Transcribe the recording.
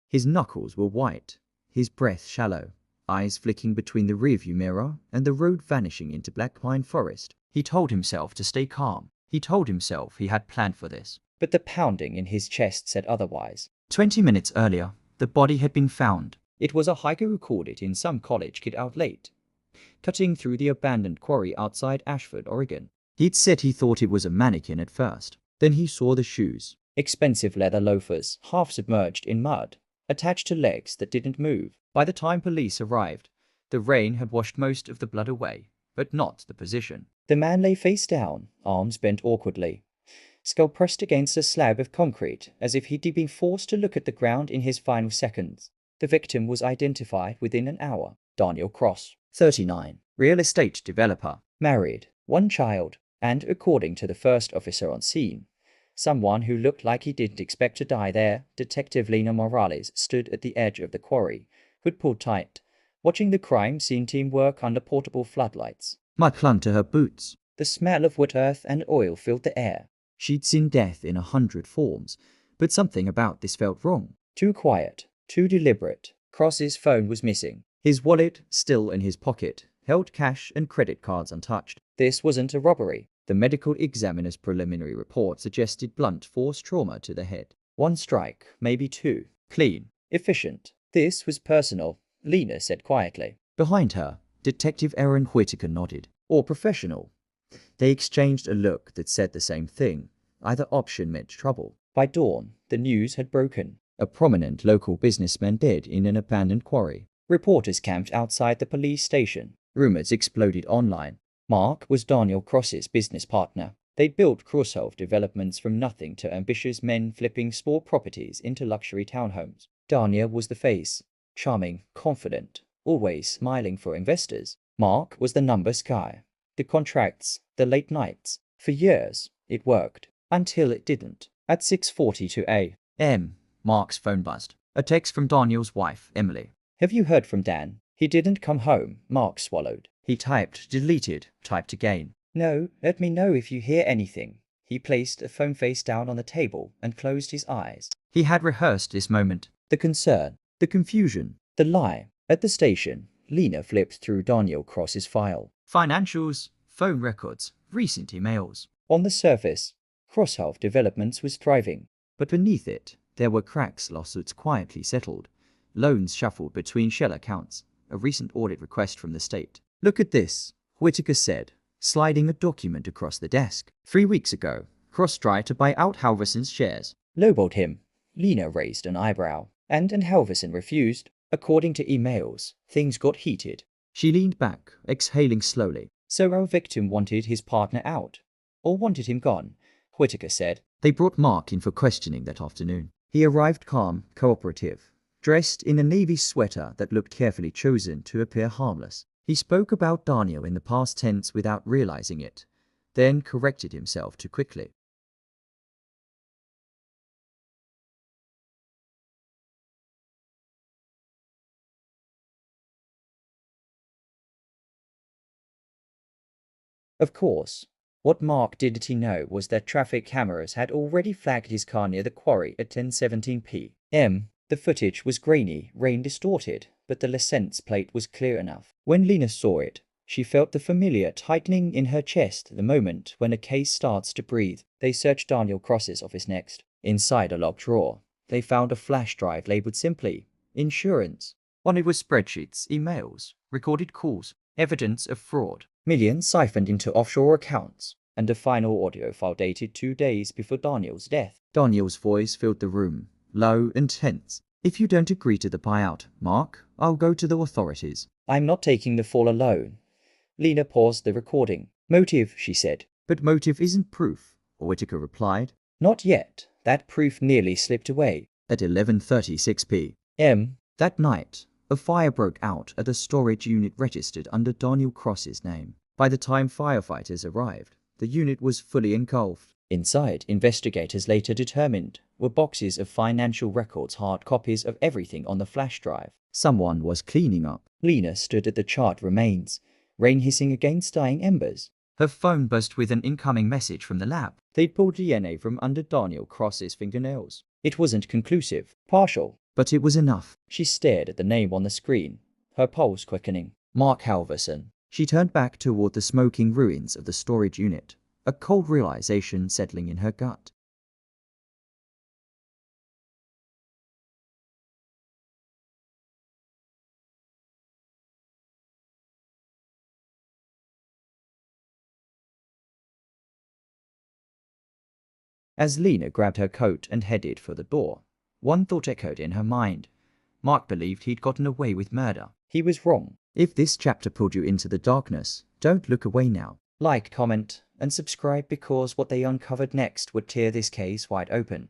His knuckles were white, his breath shallow, eyes flicking between the rearview mirror and the road vanishing into black pine forest. He told himself to stay calm. He told himself he had planned for this. But the pounding in his chest said otherwise. 20 minutes earlier, the body had been found. It was a hiker who caught it in some college kid out late, cutting through the abandoned quarry outside Ashford, Oregon. He'd said he thought it was a mannequin at first. Then he saw the shoes. Expensive leather loafers, half submerged in mud, attached to legs that didn't move. By the time police arrived, the rain had washed most of the blood away, but not the position. The man lay face down, arms bent awkwardly, skull pressed against a slab of concrete, as if he'd been forced to look at the ground in his final seconds. The victim was identified within an hour. Daniel Cross, 39, real estate developer, married, one child, and, according to the first officer on scene, someone who looked like he didn't expect to die there. Detective Lena Morales stood at the edge of the quarry, hood pulled tight, watching the crime scene team work under portable floodlights. Mud clung to her boots. The smell of wet earth and oil filled the air. She'd seen death in 100 forms, but something about this felt wrong. Too quiet, too deliberate. Cross's phone was missing. His wallet, still in his pocket, held cash and credit cards untouched. This wasn't a robbery. The medical examiner's preliminary report suggested blunt force trauma to the head. One strike, maybe two. Clean. Efficient. This was personal, Lena said quietly. Behind her, Detective Aaron Whitaker nodded. Or professional. They exchanged a look that said the same thing. Either option meant trouble. By dawn, the news had broken. A prominent local businessman dead in an abandoned quarry. Reporters camped outside the police station. Rumors exploded online. Mark was Daniel Cross's business partner. They'd built Crosshof developments from nothing to ambitious men flipping small properties into luxury townhomes. Daniel was the face, charming, confident, always smiling for investors. Mark was the numbers guy. The contracts, the late nights. For years, it worked. Until it didn't. At 6:42 a.m., Mark's phone buzzed. A text from Daniel's wife, Emily. Have you heard from Dan? He didn't come home. Mark swallowed. He typed, deleted, typed again. No, let me know if you hear anything. He placed a phone face down on the table and closed his eyes. He had rehearsed this moment. The concern, the confusion, the lie. At the station, Lena flipped through Daniel Cross's file. Financials, phone records, recent emails. On the surface, Crosshof Developments was thriving. But beneath it, there were cracks. Lawsuits quietly settled. Loans shuffled between shell accounts. A recent audit request from the state. Look at this, Whitaker said, sliding a document across the desk. 3 weeks ago, Cross tried to buy out Halverson's shares. Lowballed him. Lena raised an eyebrow. And Halverson refused. According to emails, things got heated. She leaned back, exhaling slowly. So our victim wanted his partner out. Or wanted him gone, Whitaker said. They brought Mark in for questioning that afternoon. He arrived calm, cooperative, dressed in a navy sweater that looked carefully chosen to appear harmless. He spoke about Daniel in the past tense without realizing it, then corrected himself too quickly. Of course, what Mark didn't he know was that traffic cameras had already flagged his car near the quarry at 10:17 p.m. The footage was grainy, rain distorted, but the license plate was clear enough. When Lena saw it, she felt the familiar tightening in her chest, the moment when a case starts to breathe. They searched Daniel Cross's office next. Inside a locked drawer, they found a flash drive labeled simply, Insurance. On it were spreadsheets, emails, recorded calls, evidence of fraud, millions siphoned into offshore accounts, and a final audio file dated 2 days before Daniel's death. Daniel's voice filled the room, low and tense. If you don't agree to the buyout, Mark, I'll go to the authorities. I'm not taking the fall alone. Lena paused the recording. Motive, she said. But motive isn't proof, Whitaker replied. Not yet. That proof nearly slipped away. At 11:36 p.m. that night, a fire broke out at a storage unit registered under Daniel Cross's name. By the time firefighters arrived, the unit was fully engulfed. Inside, investigators later determined, were boxes of financial records, hard copies of everything on the flash drive. Someone was cleaning up. Lena stood at the charred remains, rain hissing against dying embers. Her phone buzzed with an incoming message from the lab. They'd pulled DNA from under Daniel Cross's fingernails. It wasn't conclusive, partial, But it was enough. She stared at the name on the screen, her pulse quickening. Mark Halverson. She turned back toward the smoking ruins of the storage unit, a cold realization settling in her gut. As Lena grabbed her coat and headed for the door, one thought echoed in her mind. Mark believed he'd gotten away with murder. He was wrong. If this chapter pulled you into the darkness, don't look away now. Like, comment, and subscribe because what they uncovered next would tear this case wide open.